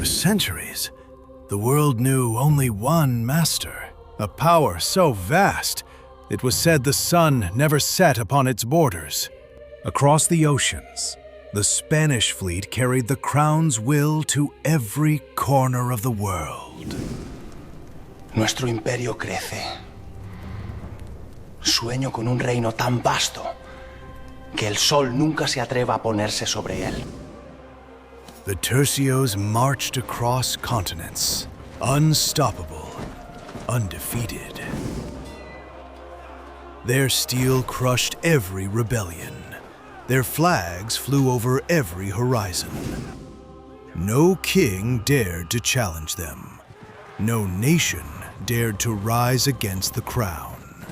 For centuries, the world knew only one master, a power so vast, it was said the sun never set upon its borders. Across the oceans, the Spanish fleet carried the crown's will to every corner of the world. Nuestro imperio crece. Sueño con un reino tan vasto que el sol nunca se atreva a ponerse sobre él. The tercios marched across continents, unstoppable, undefeated. Their steel crushed every rebellion. Their flags flew over every horizon. No king dared to challenge them. No nation dared to rise against the crown.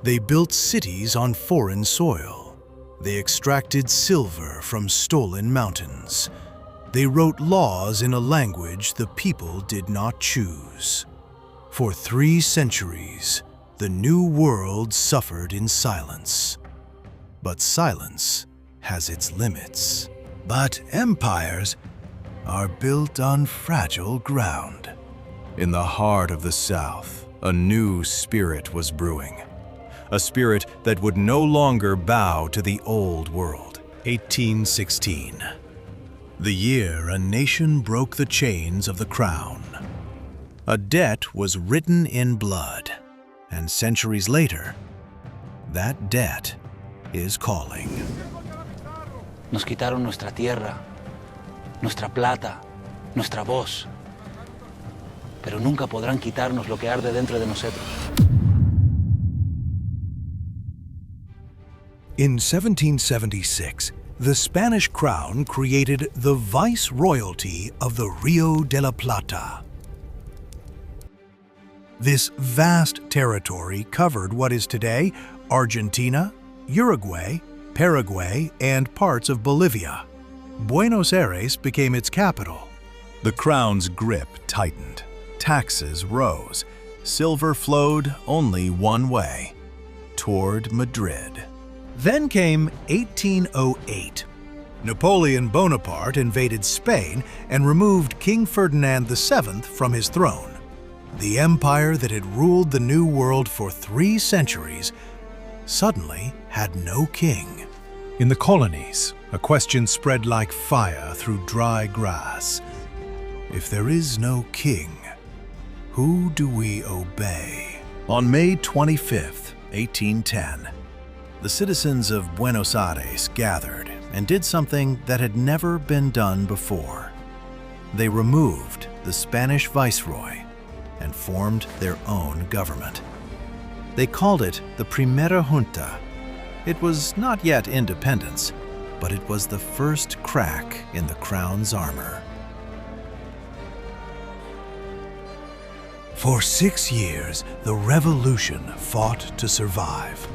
They built cities on foreign soil. They extracted silver from stolen mountains. They wrote laws in a language the people did not choose. For 3 centuries, the New World suffered in silence. But silence has its limits. But empires are built on fragile ground. In the heart of the South, a new spirit was brewing. A spirit that would no longer bow to the old world. 1816. The year a nation broke the chains of the crown. A debt was written in blood, and centuries later, that debt is calling. Nos quitaron nuestra tierra, nuestra plata, nuestra voz. Pero nunca podrán quitarnos lo que arde dentro de nosotros. In 1776, the Spanish crown created the viceroyalty of the Rio de la Plata. This vast territory covered what is today Argentina, Uruguay, Paraguay, and parts of Bolivia. Buenos Aires became its capital. The crown's grip tightened. Taxes rose. Silver flowed only one way, toward Madrid. Then came 1808. Napoleon Bonaparte invaded Spain and removed King Ferdinand VII from his throne. The empire that had ruled the New World for 3 centuries suddenly had no king. In the colonies, a question spread like fire through dry grass. If there is no king, who do we obey? On May 25, 1810, the citizens of Buenos Aires gathered and did something that had never been done before. They removed the Spanish viceroy and formed their own government. They called it the Primera Junta. It was not yet independence, but it was the first crack in the crown's armor. For 6 years, the revolution fought to survive.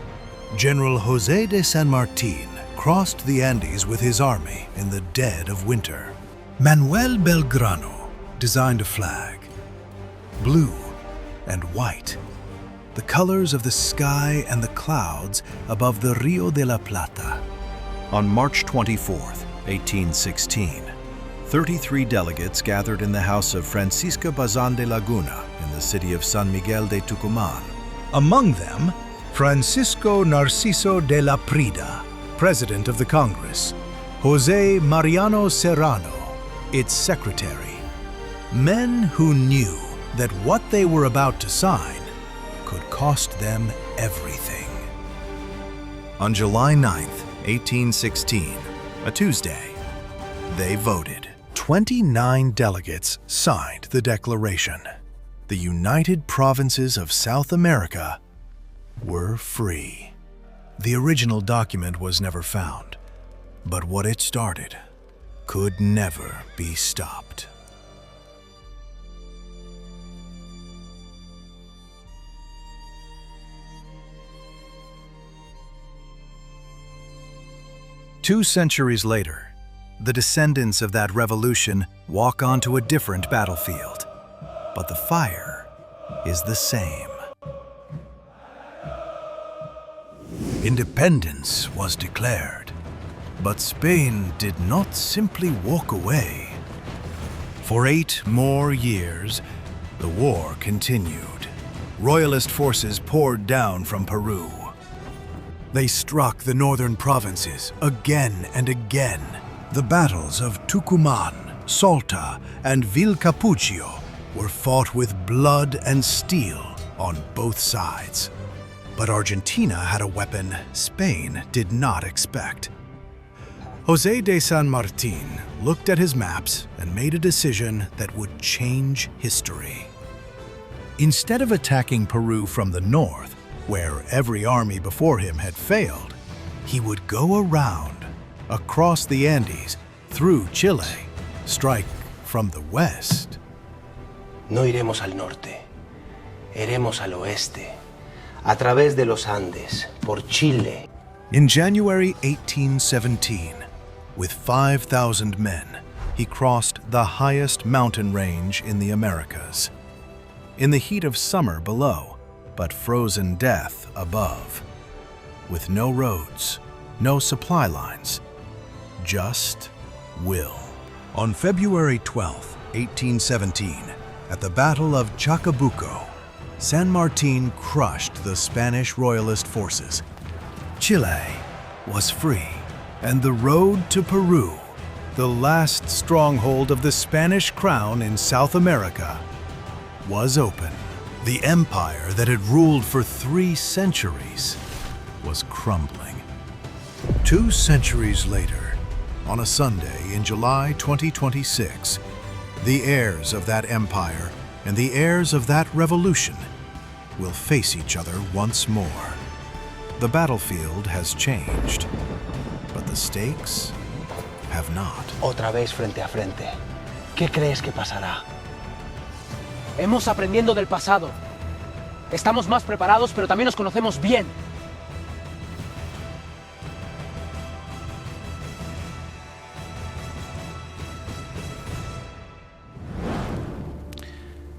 General José de San Martín crossed the Andes with his army in the dead of winter. Manuel Belgrano designed a flag, blue and white, the colors of the sky and the clouds above the Rio de la Plata. On March 24, 1816, 33 delegates gathered in the house of Francisca Bazán de Laguna in the city of San Miguel de Tucumán. Among them, Francisco Narciso de la Prida, President of the Congress, José Mariano Serrano, its secretary. Men who knew that what they were about to sign could cost them everything. On July 9, 1816, a Tuesday, they voted. 29 delegates signed the declaration. The United Provinces of South America were free. The original document was never found, but what it started could never be stopped. Two centuries later, the descendants of that revolution walk onto a different battlefield, but the fire is the same. Independence was declared, but Spain did not simply walk away. For 8 more years, the war continued. Royalist forces poured down from Peru. They struck the northern provinces again and again. The battles of Tucumán, Salta, and Vilcapugio were fought with blood and steel on both sides. But Argentina had a weapon Spain did not expect. José de San Martín looked at his maps and made a decision that would change history. Instead of attacking Peru from the north, where every army before him had failed, he would go around, across the Andes, through Chile, strike from the west. No iremos al norte, iremos al oeste, a través de los Andes, por Chile. In January 1817, with 5,000 men, he crossed the highest mountain range in the Americas. In the heat of summer below, but frozen death above. With no roads, no supply lines, just will. On February 12, 1817, at the Battle of Chacabuco, San Martín crushed the Spanish royalist forces. Chile was free, and the road to Peru, the last stronghold of the Spanish crown in South America, was open. The empire that had ruled for 3 centuries was crumbling. 2 centuries later, on a Sunday in July 2026, the heirs of that empire and the heirs of that revolution will face each other once more. The battlefield has changed, but the stakes have not. Otra vez frente a frente. ¿Qué crees que pasará? Hemos aprendiendo del pasado. Estamos más preparados, pero también nos conocemos bien.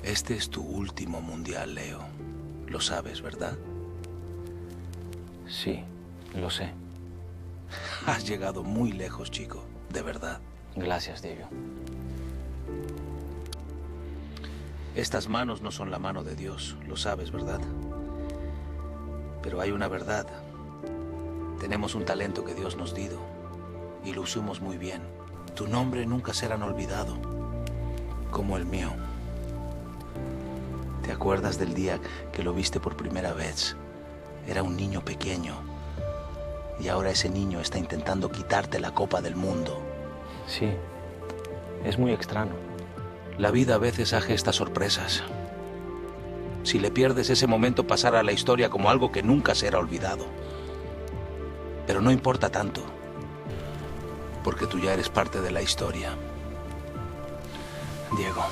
Este es tu último mundial, Leo. Lo sabes, ¿verdad? Sí, lo sé. Has llegado muy lejos, chico. De verdad. Gracias, Diego. Estas manos no son la mano de Dios, lo sabes, ¿verdad? Pero hay una verdad. Tenemos un talento que Dios nos dio y lo usamos muy bien. Tu nombre nunca será olvidado, como el mío. ¿Te acuerdas del día que lo viste por primera vez? Era un niño pequeño y ahora ese niño está intentando quitarte la Copa del Mundo. Sí, es muy extraño. La vida a veces hace estas sorpresas. Si le pierdes ese momento, pasará a la historia como algo que nunca será olvidado. Pero no importa tanto, porque tú ya eres parte de la historia. Diego.